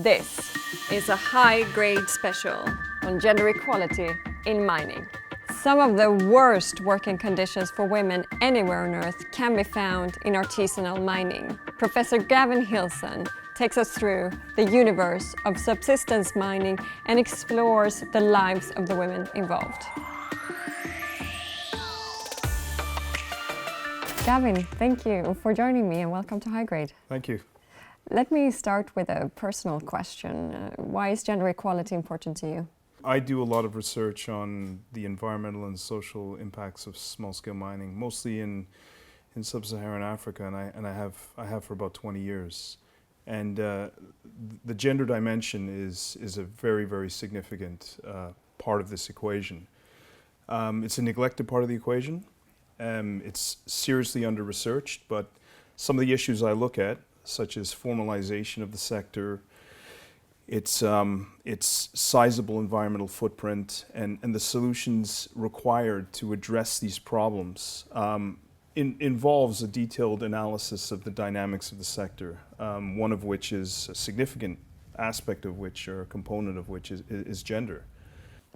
This is a high-grade special on gender equality in mining. Some of the worst working conditions for women anywhere on Earth can be found in artisanal mining. Professor Gavin Hilson takes us through the universe of subsistence mining and explores the lives of the women involved. Gavin, thank you for joining me and welcome to Highgrade. Thank you. Let me start with a personal question. Why is gender equality important to you? I do a lot of research on the environmental and social impacts of small-scale mining, mostly in sub-Saharan Africa, and I have for about 20 years. And the gender dimension is a very, very significant part of this equation. It's a neglected part of the equation. It's seriously under-researched, but some of the issues I look at, such as formalization of the sector, its sizable environmental footprint, and the solutions required to address these problems, involves a detailed analysis of the dynamics of the sector, one of which is a significant aspect of which, or a component of which, is gender.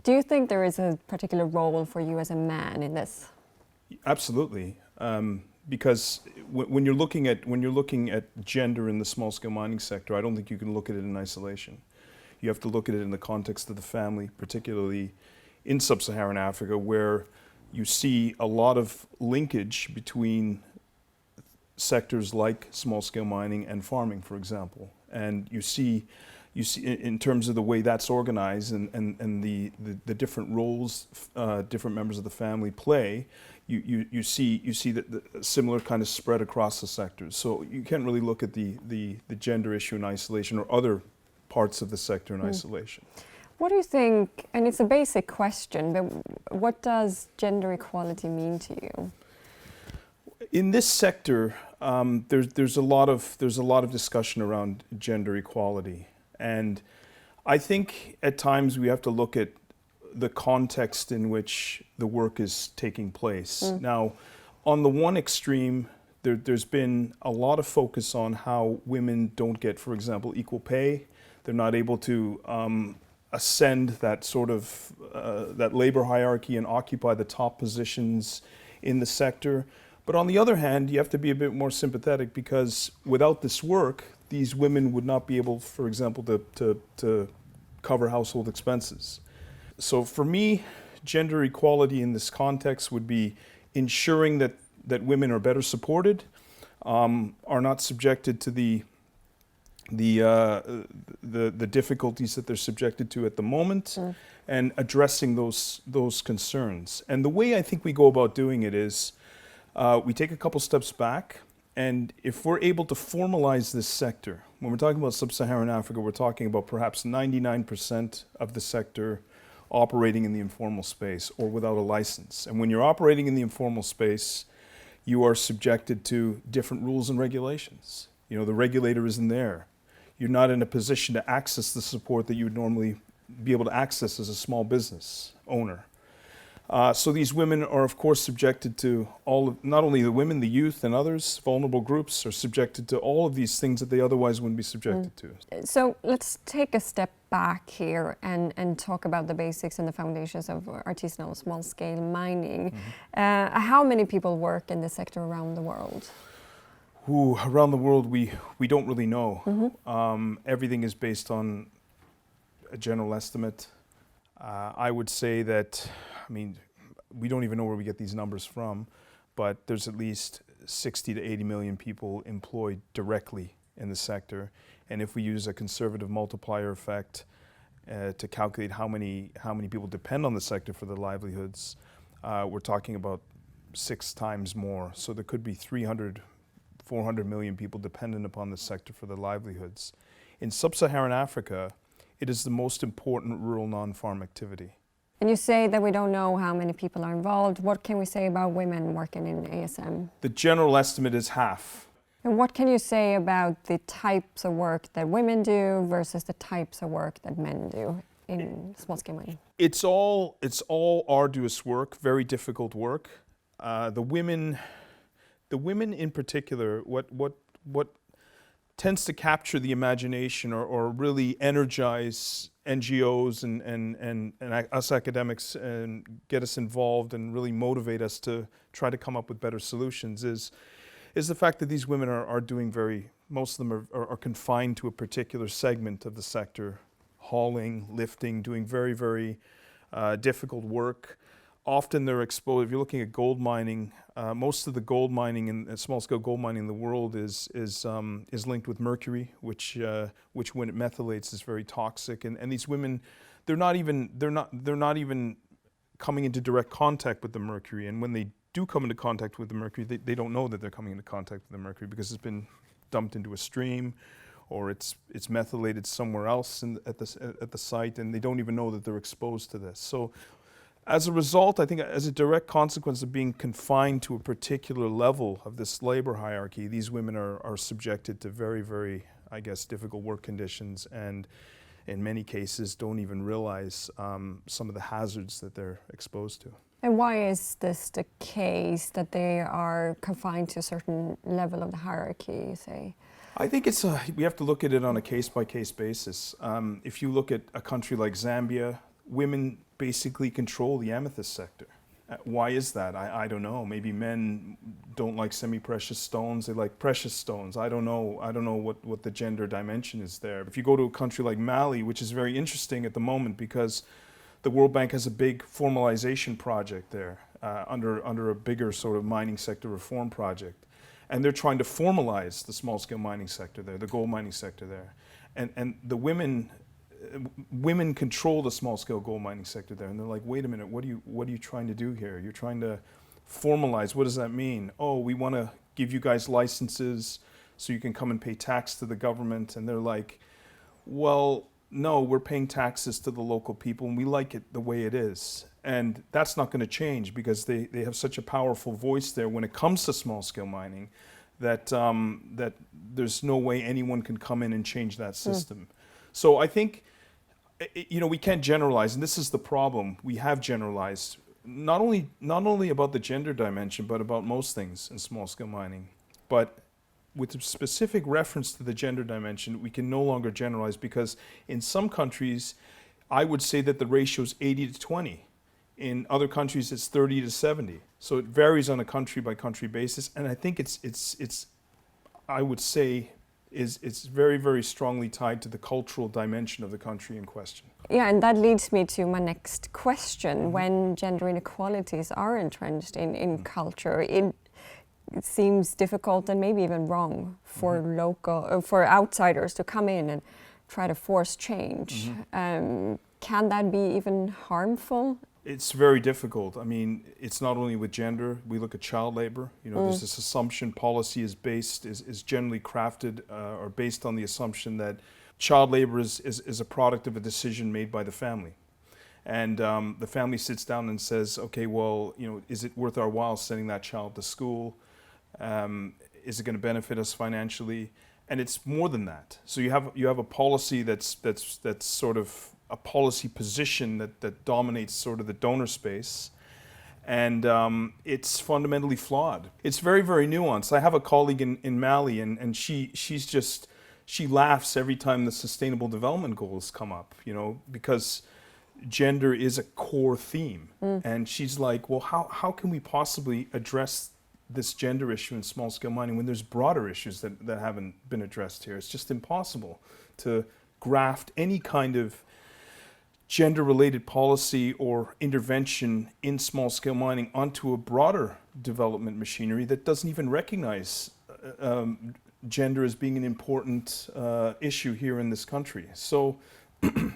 Do you think there is a particular role for you as a man in this? Absolutely. Because when you're looking at gender in the small-scale mining sector, I don't think you can look at it in isolation. You have to look at it in the context of the family, particularly in sub-Saharan Africa, where you see a lot of linkage between sectors like small-scale mining and farming, for example. And you see in terms of the way that's organized and the different roles different members of the family play, you see that the similar kind of spread across the sectors. So you can't really look at the gender issue in isolation, or other parts of the sector in isolation. What do you think, and it's a basic question, but what does gender equality mean to you? In this sector, there's a lot of discussion around gender equality, and I think at times we have to look at the context in which the work is taking place. Now, on the one extreme, there's been a lot of focus on how women don't get, for example, equal pay. They're not able to ascend that sort of that labor hierarchy and occupy the top positions in the sector. But on the other hand, you have to be a bit more sympathetic, because without this work, these women would not be able, for example, to cover household expenses. So for me, gender equality in this context would be ensuring that women are better supported, are not subjected to the difficulties that they're subjected to at the moment, and addressing those concerns. And the way I think we go about doing it is we take a couple steps back, and if we're able to formalize this sector, when we're talking about sub-Saharan Africa, we're talking about perhaps 99% of the sector operating in the informal space or without a license. And when you're operating in the informal space, you are subjected to different rules and regulations. You know, the regulator isn't there. You're not in a position to access the support that you would normally be able to access as a small business owner. So these women are, of course, subjected to not only the women, the youth, and others, vulnerable groups, are subjected to all of these things that they otherwise wouldn't be subjected to. So let's take a step back here and talk about the basics and the foundations of artisanal small-scale mining. How many people work in this sector around the world? Around the world, we don't really know. Everything is based on a general estimate. I would say that, we don't even know where we get these numbers from, but there's at least 60 to 80 million people employed directly in the sector. And if we use a conservative multiplier effect to calculate how many people depend on the sector for their livelihoods, we're talking about 6 times more. So there could be 300, 400 million people dependent upon the sector for their livelihoods. In sub-Saharan Africa, it is the most important rural non-farm activity. And you say that we don't know how many people are involved. What can we say about women working in ASM? The general estimate is half. And what can you say about the types of work that women do versus the types of work that men do in small-scale mining? It's all arduous work, very difficult work. The women in particular, what tends to capture the imagination or really energize NGOs and us academics and get us involved and really motivate us to try to come up with better solutions is the fact that these women are doing most of them are confined to a particular segment of the sector, hauling, lifting, doing very, very difficult work. Often they're exposed, if you're looking at gold mining, most of the gold mining and small-scale gold mining in the world is linked with mercury, which when it methylates is very toxic. And these women, they're not even coming into direct contact with the mercury. And when they do come into contact with the mercury, they don't know that they're coming into contact with the mercury because it's been dumped into a stream, or it's methylated somewhere else at the site, and they don't even know that they're exposed to this. So, as a result, I think as a direct consequence of being confined to a particular level of this labor hierarchy, these women are subjected to very, very, I guess, difficult work conditions, and in many cases don't even realize some of the hazards that they're exposed to. And why is this the case, that they are confined to a certain level of the hierarchy, you say? I think we have to look at it on a case-by-case basis. If you look at a country like Zambia, women basically control the amethyst sector. Why is that? I don't know. Maybe men don't like semi-precious stones, they like precious stones. I don't know what the gender dimension is there. If you go to a country like Mali, which is very interesting at the moment because the World Bank has a big formalization project there under a bigger sort of mining sector reform project. And they're trying to formalize the small-scale mining sector there, the gold mining sector there. And the women control the small-scale gold mining sector there, and they're like, wait a minute, what are you trying to do here? You're trying to formalize. What does that mean? Oh, we want to give you guys licenses so you can come and pay tax to the government. And they're like, well, no, we're paying taxes to the local people, and we like it the way it is. And that's not going to change because they have such a powerful voice there when it comes to small-scale mining that that there's no way anyone can come in and change that system. So I think, we can't generalize, and this is the problem. We have generalized not only about the gender dimension, but about most things in small-scale mining. But with specific reference to the gender dimension, we can no longer generalize because in some countries, I would say that the ratio is 80 to 20. In other countries, it's 30 to 70. So it varies on a country-by-country basis, and I think I would say, it's very, very strongly tied to the cultural dimension of the country in question. Yeah, and that leads me to my next question. When gender inequalities are entrenched in culture, it seems difficult and maybe even wrong for for outsiders to come in and try to force change. Can that be even harmful? It's very difficult. I mean, it's not only with gender. We look at child labor. There's this assumption policy is generally crafted or based on the assumption that child labor is a product of a decision made by the family. And the family sits down and says, okay, well, is it worth our while sending that child to school? Is it going to benefit us financially? And it's more than that. So you have a policy that's sort of a policy position that dominates sort of the donor space, and it's fundamentally flawed. It's very, very nuanced. I have a colleague in Mali, and she laughs every time the Sustainable Development Goals come up, because gender is a core theme, and she's like, well, how can we possibly address this gender issue in small-scale mining when there's broader issues that haven't been addressed here? It's just impossible to graft any kind of gender-related policy or intervention in small-scale mining onto a broader development machinery that doesn't even recognize gender as being an important issue here in this country. So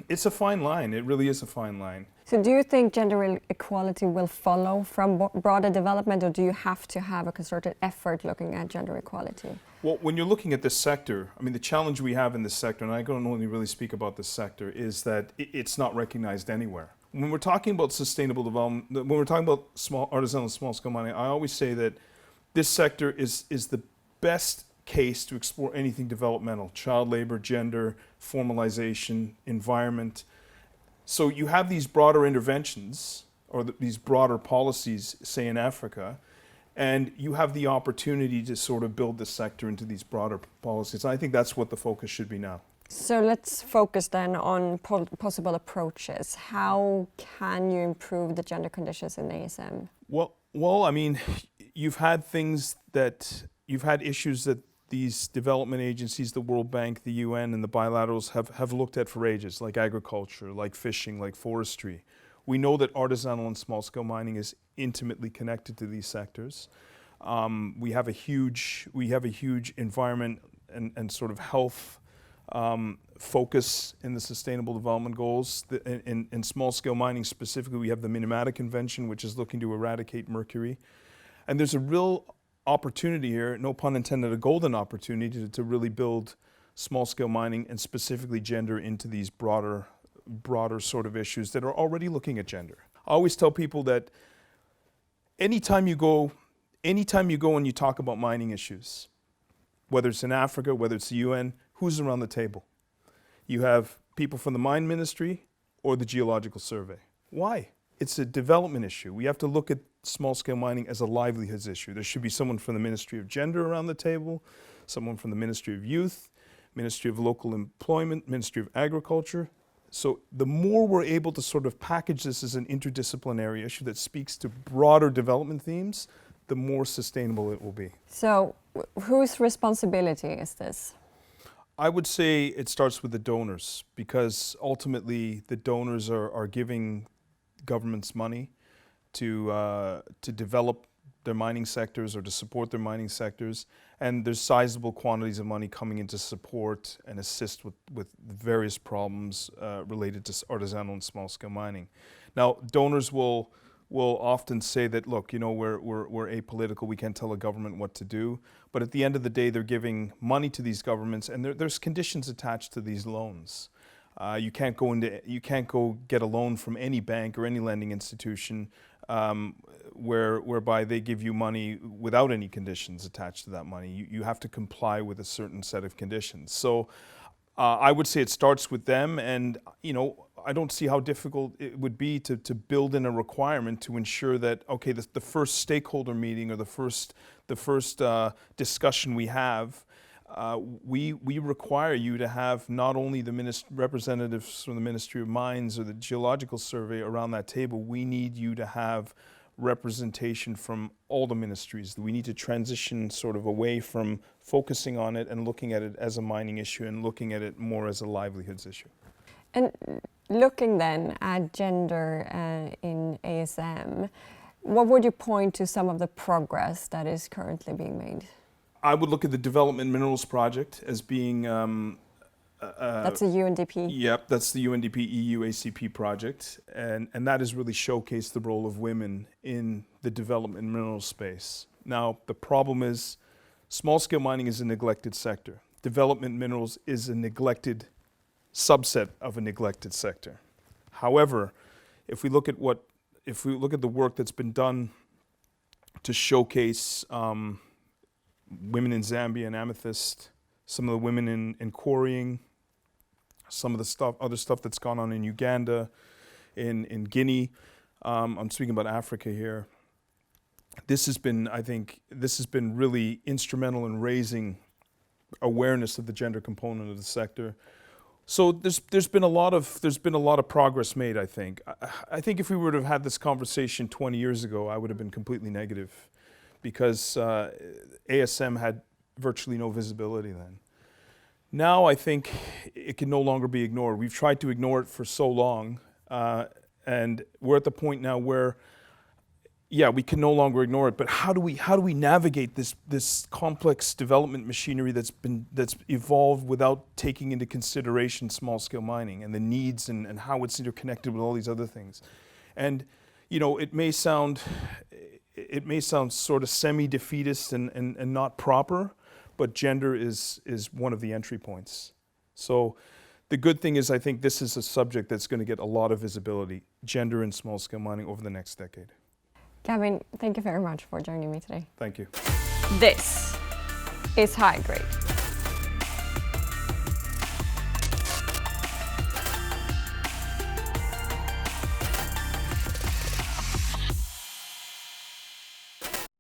it's a fine line. It really is a fine line. So do you think gender equality will follow from broader development, or do you have to have a concerted effort looking at gender equality? Well, when you're looking at this sector, I mean, the challenge we have in this sector, and I don't only really speak about this sector, is that it's not recognized anywhere. When we're talking about sustainable development, when we're talking about artisanal small-scale mining, I always say that this sector is the best case to explore anything developmental: child labor, gender, formalization, environment. So you have these broader interventions, or these broader policies, say in Africa, And you have the opportunity to sort of build this sector into these broader policies. And I think that's what the focus should be now. So let's focus then on possible approaches. How can you improve the gender conditions in ASM? Well, I mean, you've had issues that these development agencies, the World Bank, the UN, and the bilaterals have looked at for ages, like agriculture, like fishing, like forestry. We know that artisanal and small-scale mining is intimately connected to these sectors. We have a huge environment and sort of health focus in the Sustainable Development Goals. In small-scale mining specifically, we have the Minamata Convention, which is looking to eradicate mercury. And there's a real opportunity here, no pun intended, a golden opportunity to really build small-scale mining and specifically gender into these broader sort of issues that are already looking at gender. I always tell people that anytime you go and you talk about mining issues, whether it's in Africa, whether it's the UN, who's around the table? You have people from the Mine Ministry or the Geological Survey. Why? It's a development issue. We have to look at small-scale mining as a livelihoods issue. There should be someone from the Ministry of Gender around the table, someone from the Ministry of Youth, Ministry of Local Employment, Ministry of Agriculture. So the more we're able to sort of package this as an interdisciplinary issue that speaks to broader development themes, the more sustainable it will be. So whose responsibility is this? I would say it starts with the donors, because ultimately the donors are giving governments money to develop their mining sectors or to support their mining sectors, and there's sizable quantities of money coming in to support and assist with various problems related to artisanal and small-scale mining. Now, donors will often say that, look, you know, we're apolitical, we can't tell a government what to do, but at the end of the day, they're giving money to these governments, and there's conditions attached to these loans. You can't go get a loan from any bank or any lending institution whereby they give you money without any conditions attached to that money. You have to comply with a certain set of conditions. So I would say it starts with them, and you know, I don't see how difficult it would be to build in a requirement to ensure that, okay, the first stakeholder meeting or the first discussion we have, we require you to have not only the representatives from the Ministry of Mines or the Geological Survey around that table, we need you to have representation from all the ministries. We need to transition sort of away from focusing on it and looking at it as a mining issue and looking at it more as a livelihoods issue. And looking then at gender in ASM, what would you point to some of the progress that is currently being made? I would look at the Development Minerals Project as being... that's a UNDP? Yep, that's the UNDP EU ACP project, and that has really showcased the role of women in the development mineral space. Now, the problem is small-scale mining is a neglected sector. Development minerals is a neglected subset of a neglected sector. However, if we look at the work that's been done to showcase women in Zambia and Amethyst, some of the women in quarrying, some of the other stuff that's gone on in Uganda, in Guinea. I'm speaking about Africa here. I think this has been really instrumental in raising awareness of the gender component of the sector. So there's been a lot of progress made, I think. I think if we were to have had this conversation 20 years ago, I would have been completely negative, because ASM had virtually no visibility then. Now I think it can no longer be ignored. We've tried to ignore it for so long, and we're at the point now where, yeah, we can no longer ignore it. But how do we navigate this complex development machinery that's evolved without taking into consideration small-scale mining and the needs and how it's interconnected with all these other things? And you know, it may sound sort of semi-defeatist and not proper, but gender is one of the entry points. So the good thing is, I think this is a subject that's going to get a lot of visibility, gender in small-scale mining, over the next decade. Gavin, thank you very much for joining me today. Thank you. This is Highgrade.